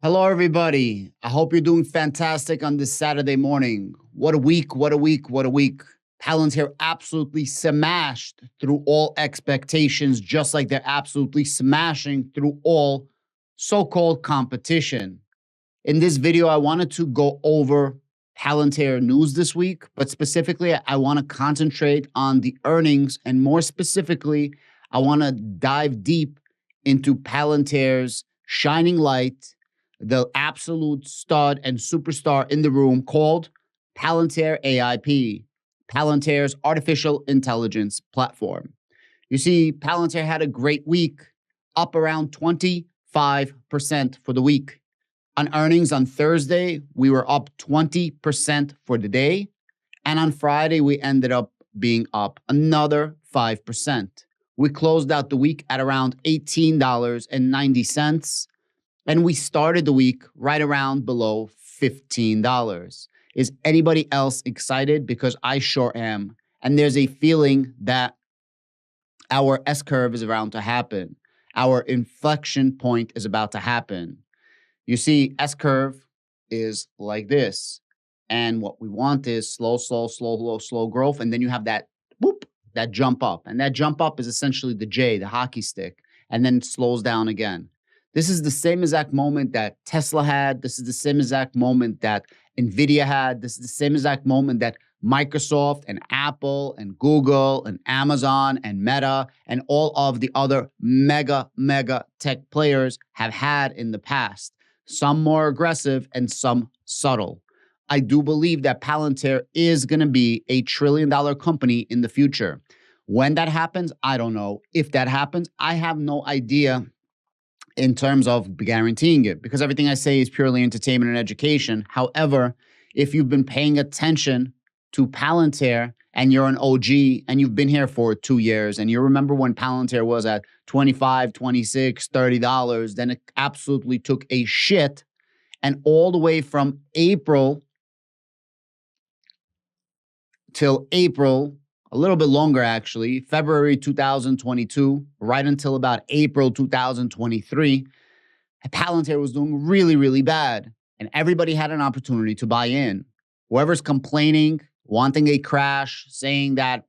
Hello, everybody. I hope you're doing fantastic on this Saturday morning. What a week, what a week, what a week. Palantir absolutely smashed through all expectations, just like they're absolutely smashing through all so-called competition. In this video, I wanted to go over Palantir news this week, but specifically, I want to concentrate on the earnings, and more specifically, I want to dive deep into Palantir's shining light, the absolute stud and superstar in the room called Palantir AIP, Palantir's artificial intelligence platform. You see, Palantir had a great week, up around 25% for the week. On earnings on Thursday, we were up 20% for the day. And on Friday, we ended up being up another 5%. We closed out the week at around $18.90. And we started the week right around below $15. Is anybody else excited? Because I sure am. And there's a feeling that our S-curve is around to happen. Our inflection point is about to happen. You see, S-curve is like this. And what we want is slow growth. And then you have that whoop, that jump up. And that jump up is essentially the J, the hockey stick. And then it slows down again. This is the same exact moment that Tesla had. This is the same exact moment that NVIDIA had. This is the same exact moment that Microsoft and Apple and Google and Amazon and Meta and all of the other mega tech players have had in the past. Some more aggressive and some subtle. I do believe that Palantir is going to be a $1 trillion company in the future. When that happens, I don't know. If that happens, I have no idea in terms of guaranteeing it, because everything I say is purely entertainment and education. However, if you've been paying attention to Palantir and you're an OG and you've been here for 2 years and you remember when Palantir was at $25, $26, $30, then it absolutely took a shit. And all the way from April till April, a little bit longer actually, February 2022, right until about April 2023, Palantir was doing really bad. And everybody had an opportunity to buy in. Whoever's complaining, wanting a crash, saying that,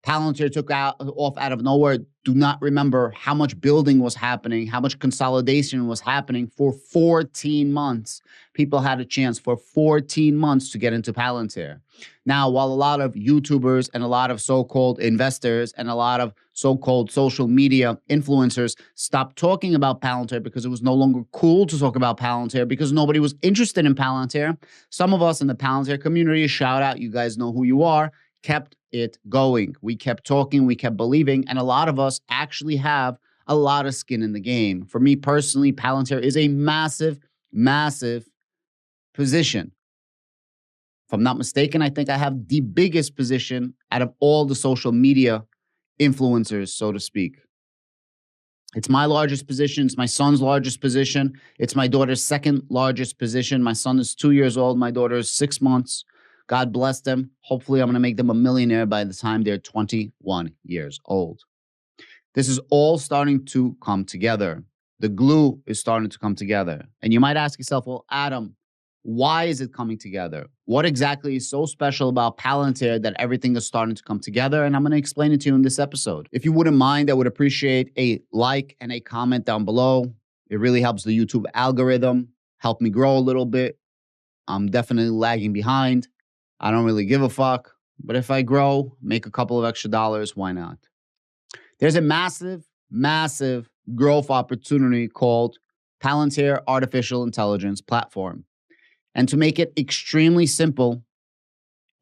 Palantir took off out of nowhere, do not remember how much building was happening, how much consolidation was happening for 14 months. People had a chance for 14 months to get into Palantir. Now, while a lot of YouTubers and a lot of so-called investors and a lot of so-called social media influencers stopped talking about Palantir because it was no longer cool to talk about Palantir because nobody was interested in Palantir, some of us in the Palantir community, shout out, you guys know who you are, kept it going. We kept talking, we kept believing, and a lot of us actually have a lot of skin in the game. For me personally, Palantir is a massive position. If I'm not mistaken, I think I have the biggest position out of all the social media influencers, so to speak. It's my largest position. It's my son's largest position. It's my daughter's second largest position. My son is 2 years old. My daughter is 6 months. God bless them. Hopefully, I'm going to make them a millionaire by the time they're 21 years old. This is all starting to come together. The glue is starting to come together. And you might ask yourself, well, Adam, why is it coming together? What exactly is so special about Palantir that everything is starting to come together? And I'm going to explain it to you in this episode. If you wouldn't mind, I would appreciate a like and a comment down below. It really helps the YouTube algorithm, help me grow a little bit. I'm definitely lagging behind. I don't really give a fuck, but if I grow, make a couple of extra dollars, why not? There's a massive growth opportunity called Palantir Artificial Intelligence Platform. And to make it extremely simple,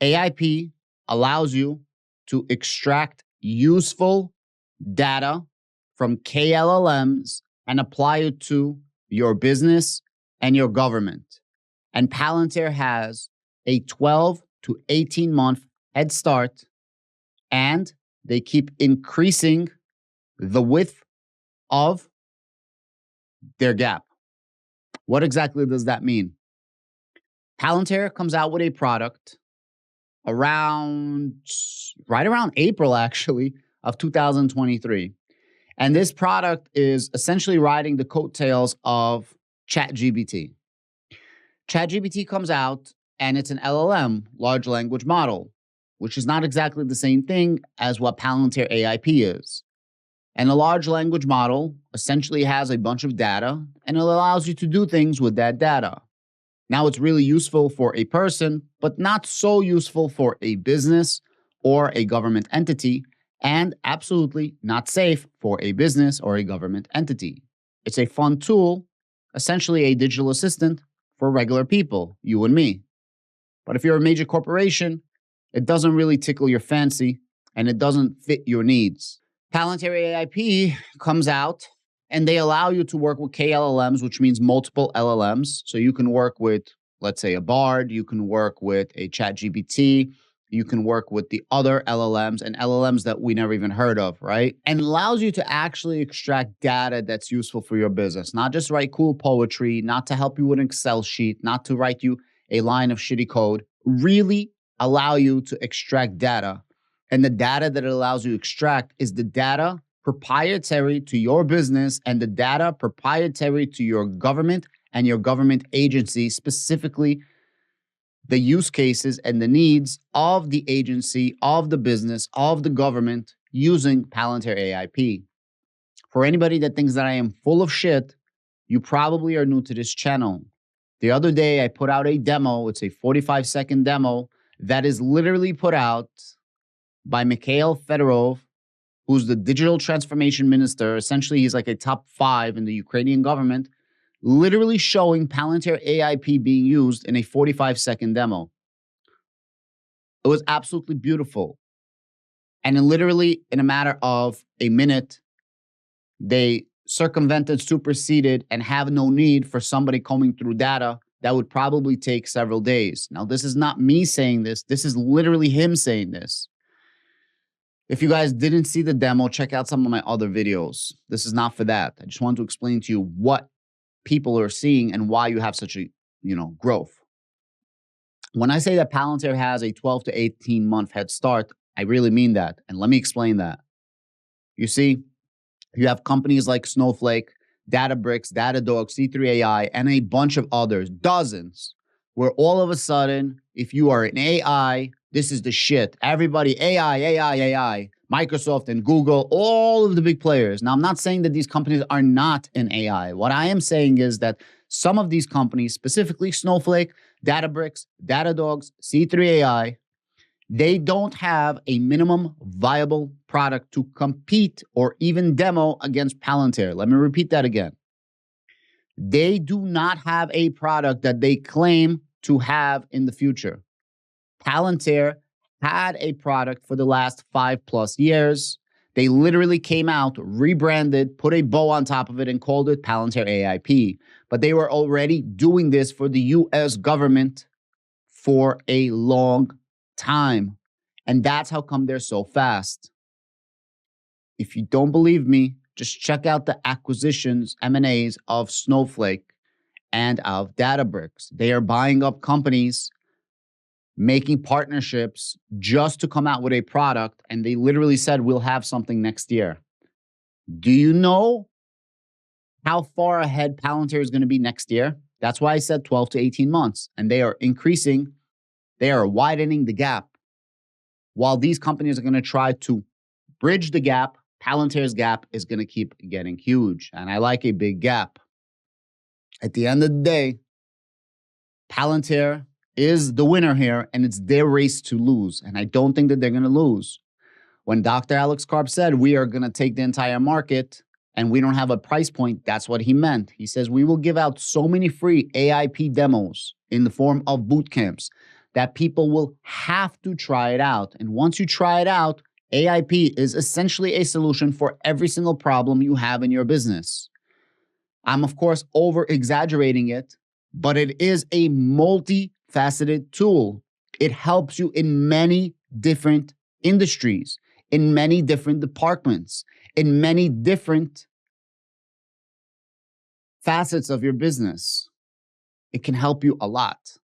AIP allows you to extract useful data from KLLMs and apply it to your business and your government. And Palantir has a 12 to 18 month head start, and they keep increasing the width of their gap. What exactly does that mean? Palantir comes out with a product right around April, actually, of 2023. And this product is essentially riding the coattails of ChatGPT. ChatGPT comes out and it's an LLM, large language model, which is not exactly the same thing as what Palantir AIP is. And a large language model essentially has a bunch of data and it allows you to do things with that data. Now, it's really useful for a person, but not so useful for a business or a government entity, and absolutely not safe for a business or a government entity. It's a fun tool, essentially a digital assistant for regular people, you and me. But if you're a major corporation, it doesn't really tickle your fancy and it doesn't fit your needs. Palantir AIP comes out and they allow you to work with KLLMs, which means multiple LLMs. So you can work with, let's say, a Bard, you can work with a ChatGPT, you can work with the other LLMs and LLMs that we never even heard of, right? And allows you to actually extract data that's useful for your business, not just write cool poetry, not to help you with an Excel sheet, not to write you a line of shitty code, really allow you to extract data. And the data that it allows you to extract is the data proprietary to your business and the data proprietary to your government and your government agency, specifically the use cases and the needs of the agency, of the business, of the government using Palantir AIP. For anybody that thinks that I am full of shit, you probably are new to this channel. The other day, I put out a demo. It's a 45-second demo that is literally put out by Mikhail Fedorov, who's the digital transformation minister. Essentially, he's like a top 5 in the Ukrainian government, literally showing Palantir AIP being used in a 45-second demo. It was absolutely beautiful. And literally, in a matter of a minute, they circumvented, superseded, and have no need for somebody combing through data that would probably take several days. Now, this is not me saying this. This is literally him saying this. If you guys didn't see the demo, check out some of my other videos. This is not for that. I just want to explain to you what people are seeing and why you have such a, growth. When I say that Palantir has a 12 to 18 month head start, I really mean that. And let me explain that. You see, you have companies like Snowflake, Databricks, Datadog, C3AI, and a bunch of others, dozens, where all of a sudden, if you are an AI, this is the shit. Everybody, AI. Microsoft and Google, all of the big players. Now, I'm not saying that these companies are not in AI. What I am saying is that some of these companies, specifically Snowflake, Databricks, Datadogs, C3AI, they don't have a minimum viable product to compete or even demo against Palantir. Let me repeat that again. They do not have a product that they claim to have in the future. Palantir had a product for the last 5+ years. They literally came out, rebranded, put a bow on top of it, and called it Palantir AIP. But they were already doing this for the US government for a long time. And that's how come they're so fast. If you don't believe me, just check out the acquisitions, M&As of Snowflake and of Databricks. They are buying up companies, making partnerships just to come out with a product. And they literally said, we'll have something next year. Do you know how far ahead Palantir is going to be next year? That's why I said 12 to 18 months. And they are increasing, they are widening the gap. While these companies are going to try to bridge the gap, Palantir's gap is going to keep getting huge. And I like a big gap. At the end of the day, Palantir is the winner here, and it's their race to lose. And I don't think that they're going to lose. When Dr. Alex Karp said, we are going to take the entire market and we don't have a price point, that's what he meant. He says, we will give out so many free AIP demos in the form of boot camps that people will have to try it out. And once you try it out, AIP is essentially a solution for every single problem you have in your business. I'm, of course, over-exaggerating it, but it is a multifaceted tool. It helps you in many different industries, in many different departments, in many different facets of your business. It can help you a lot.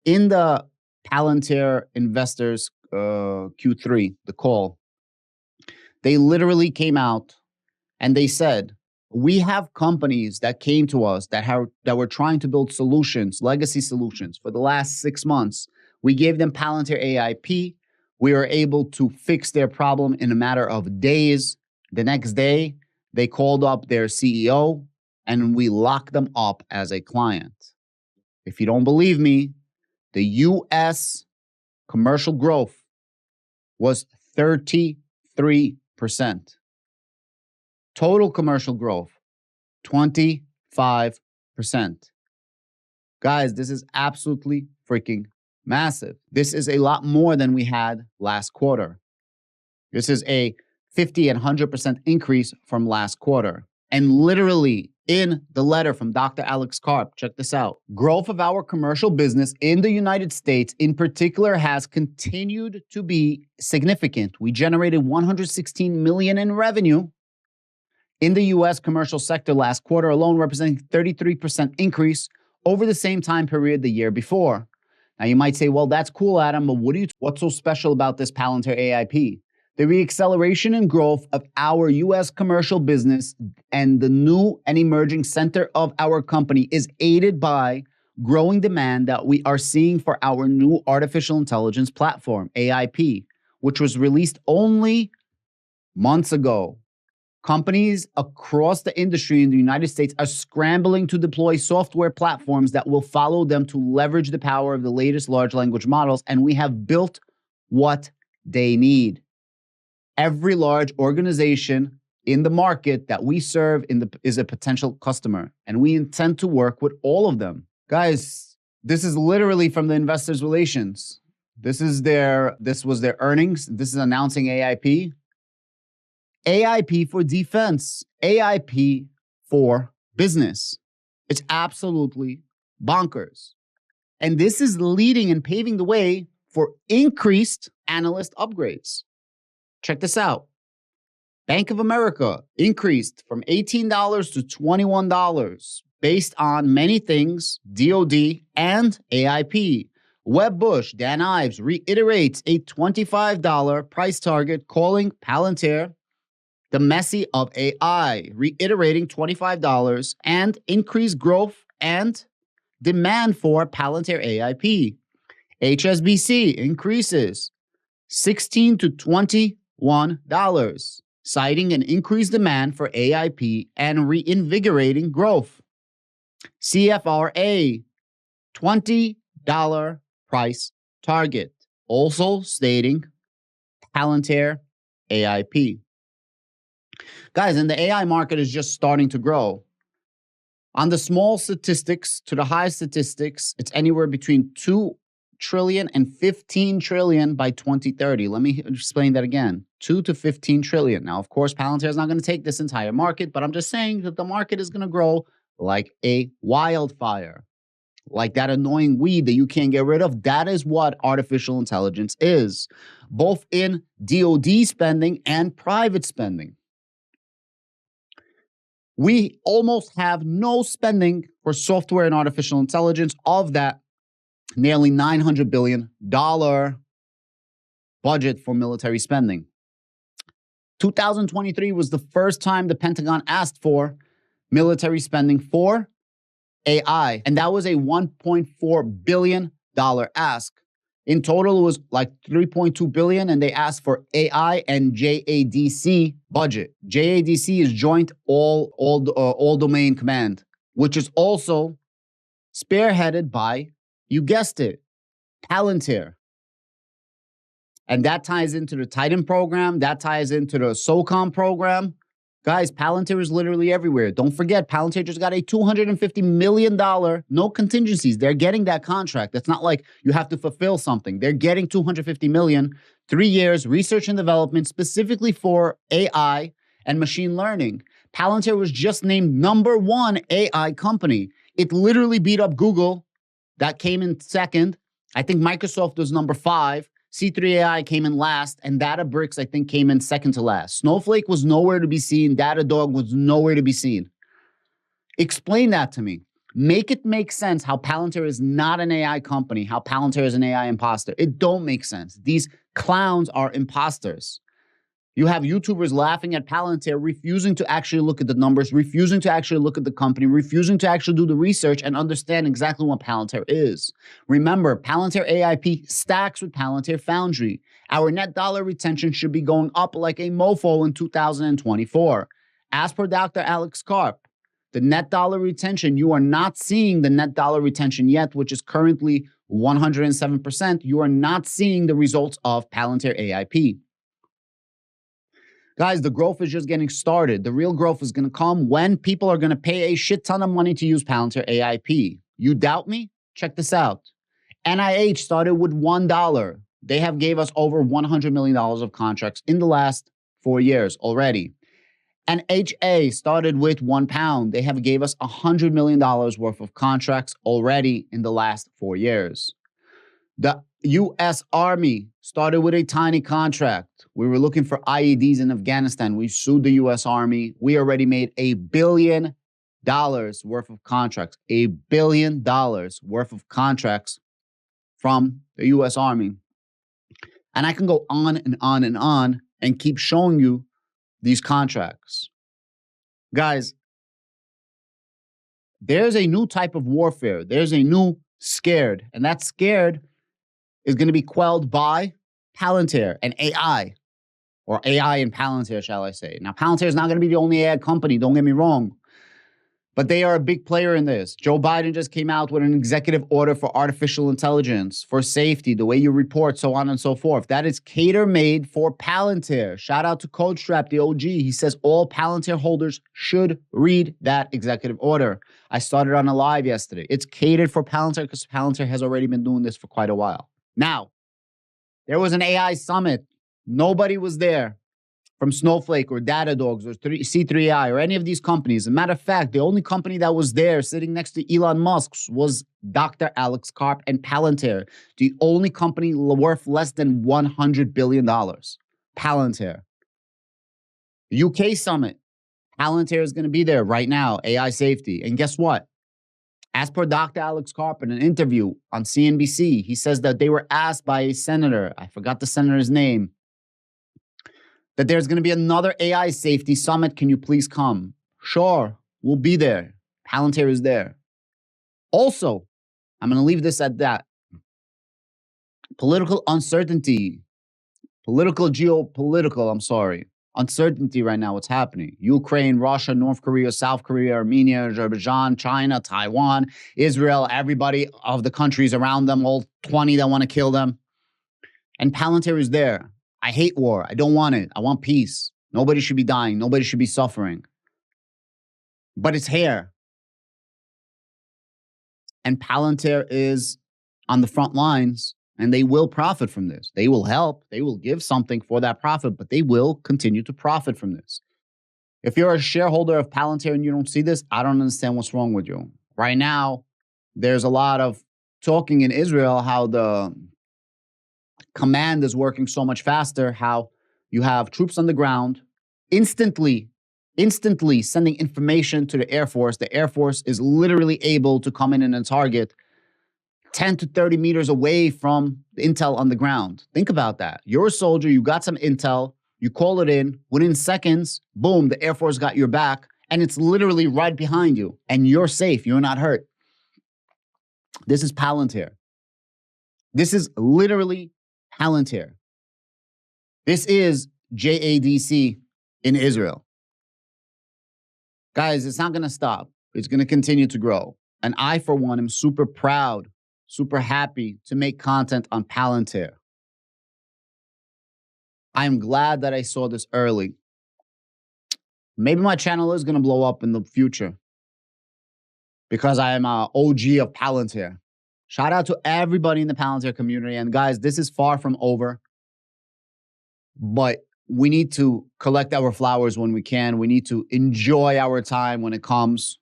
In the Palantir Investors Q3, the call, they literally came out and they said We have companies that came to us that were trying to build solutions, legacy solutions, for the last 6 months. We gave them Palantir AIP. We were able to fix their problem in a matter of days. The next day, they called up their CEO and we locked them up as a client. If you don't believe me, the US commercial growth was 33%. Total commercial growth, 25%. Guys, this is absolutely freaking massive. This is a lot more than we had last quarter. This is a 50 and 100% increase from last quarter. And literally in the letter from Dr. Alex Karp, check this out. Growth of our commercial business in the United States in particular has continued to be significant. We generated 116 million in revenue in the US commercial sector last quarter alone, representing 33% increase over the same time period the year before. Now you might say, well, that's cool, Adam, but what's so special about this Palantir AIP? The reacceleration and growth of our US commercial business and the new and emerging center of our company is aided by growing demand that we are seeing for our new artificial intelligence platform, AIP, which was released only months ago. Companies across the industry in the United States are scrambling to deploy software platforms that will follow them to leverage the power of the latest large language models, and we have built what they need. Every large organization in the market that we serve is a potential customer, and we intend to work with all of them. Guys, this is literally from the investors' relations. This was their earnings. This is announcing AIP. AIP for defense, AIP for business. It's absolutely bonkers. And this is leading and paving the way for increased analyst upgrades. Check this out. Bank of America increased from $18 to $21 based on many things, DOD and AIP. Wedbush, Dan Ives reiterates a $25 price target, calling Palantir the Messi of AI, reiterating $25 and increased growth and demand for Palantir AIP. HSBC increases $16 to $21, citing an increased demand for AIP and reinvigorating growth. CFRA, $20 price target, also stating Palantir AIP. Guys, and the AI market is just starting to grow. On the small statistics to the high statistics, it's anywhere between 2 trillion and 15 trillion by 2030. Let me explain that again. 2 to 15 trillion. Now, of course, Palantir is not going to take this entire market, but I'm just saying that the market is going to grow like a wildfire. Like that annoying weed that you can't get rid of. That is what artificial intelligence is, both in DoD spending and private spending. We almost have no spending for software and artificial intelligence of that nearly $900 billion budget for military spending. 2023 was the first time the Pentagon asked for military spending for AI, and that was a $1.4 billion ask. In total, it was like $3.2 billion, and they asked for AI and JADC budget. JADC is Joint All Domain Command, which is also spearheaded by, you guessed it, Palantir. And that ties into the Titan program. That ties into the SOCOM program. Guys, Palantir is literally everywhere. Don't forget, Palantir just got a $250 million, no contingencies. They're getting that contract. It's not like you have to fulfill something. They're getting $250 million, 3 years, research and development, specifically for AI and machine learning. Palantir was just named #1 AI company. It literally beat up Google. That came in second. I think Microsoft was #5. C3AI came in last, and Databricks, I think, came in second to last. Snowflake was nowhere to be seen. Datadog was nowhere to be seen. Explain that to me. Make it make sense how Palantir is not an AI company, how Palantir is an AI imposter. It don't make sense. These clowns are imposters. You have YouTubers laughing at Palantir, refusing to actually look at the numbers, refusing to actually look at the company, refusing to actually do the research and understand exactly what Palantir is. Remember, Palantir AIP stacks with Palantir Foundry. Our net dollar retention should be going up like a mofo in 2024. As per Dr. Alex Karp, the net dollar retention, you are not seeing the net dollar retention yet, which is currently 107%. You are not seeing the results of Palantir AIP. Guys, the growth is just getting started. The real growth is going to come when people are going to pay a shit ton of money to use Palantir AIP. You doubt me? Check this out. NIH started with $1. They have gave us over $100 million of contracts in the last 4 years already. And HA started with £1. They have gave us $100 million worth of contracts already in the last 4 years. The U.S. Army started with a tiny contract. We were looking for IEDs in Afghanistan. We sued the U.S. Army. We already made $1 billion worth of contracts. $1 billion worth of contracts from the U.S. Army. And I can go on and on and on and keep showing you these contracts. Guys, there's a new type of warfare. There's a new scared. And that scared is going to be quelled by Palantir and AI. Or AI and Palantir, shall I say. Now, Palantir is not going to be the only AI company, don't get me wrong. But they are a big player in this. Joe Biden just came out with an executive order for artificial intelligence, for safety, the way you report, so on and so forth. That is cater-made for Palantir. Shout out to CodeStrap, the OG. He says all Palantir holders should read that executive order. I started on a live yesterday. It's catered for Palantir because Palantir has already been doing this for quite a while. Now, there was an AI summit. Nobody was there from Snowflake or Datadogs or C3AI or any of these companies. As a matter of fact, the only company that was there sitting next to Elon Musk was Dr. Alex Karp and Palantir, the only company worth less than $100 billion. Palantir. The UK summit. Palantir is going to be there right now, AI safety. And guess what? As per Dr. Alex Karp in an interview on CNBC, he says that they were asked by a senator, I forgot the senator's name, that there's going to be another AI safety summit. Can you please come? Sure, we'll be there. Palantir is there. Also, I'm going to leave this at that. Political uncertainty, uncertainty right now, what's happening. Ukraine, Russia, North Korea, South Korea, Armenia, Azerbaijan, China, Taiwan, Israel, everybody of the countries around them, all 20 that want to kill them. And Palantir is there. I hate war. I don't want it. I want peace. Nobody should be dying. Nobody should be suffering. But it's here. And Palantir is on the front lines, and they will profit from this. They will help. They will give something for that profit, but they will continue to profit from this. If you're a shareholder of Palantir and you don't see this, I don't understand what's wrong with you. Right now, there's a lot of talking in Israel how the command is working so much faster, how you have troops on the ground instantly sending information to the Air Force. The Air Force is literally able to come in and target 10 to 30 meters away from the intel on the ground. Think about that. You're a soldier, you got some intel, you call it in, within seconds, boom, the Air Force got your back, and it's literally right behind you, and you're safe, you're not hurt. This is Palantir. This is literally Palantir. This is JADC in Israel. Guys, it's not going to stop. It's going to continue to grow. And I, for one, am super proud, super happy to make content on Palantir. I'm glad that I saw this early. Maybe my channel is going to blow up in the future because I am an OG of Palantir. Shout out to everybody in the Palantir community. And guys, this is far from over. But we need to collect our flowers when we can. We need to enjoy our time when it comes.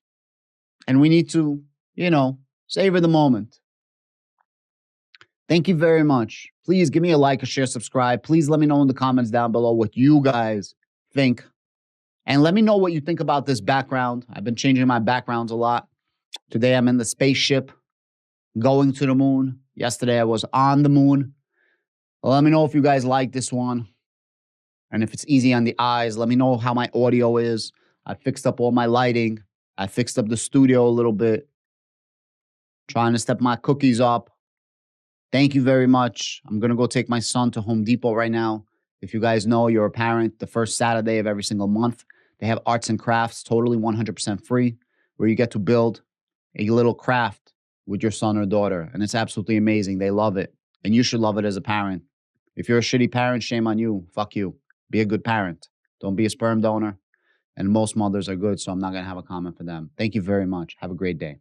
And we need to, savor the moment. Thank you very much. Please give me a like, a share, subscribe. Please let me know in the comments down below what you guys think. And let me know what you think about this background. I've been changing my backgrounds a lot. Today I'm in the spaceship going to the moon. Yesterday I was on the moon. Let me know if you guys like this one. And if it's easy on the eyes, let me know how my audio is. I fixed up all my lighting. I fixed up the studio a little bit. Trying to step my cookies up. Thank you very much. I'm going to go take my son to Home Depot right now. If you guys know, you're a parent, the first Saturday of every single month, they have arts and crafts, totally 100% free, where you get to build a little craft with your son or daughter. And it's absolutely amazing. They love it. And you should love it as a parent. If you're a shitty parent, shame on you. Fuck you. Be a good parent. Don't be a sperm donor. And most mothers are good, so I'm not going to have a comment for them. Thank you very much. Have a great day.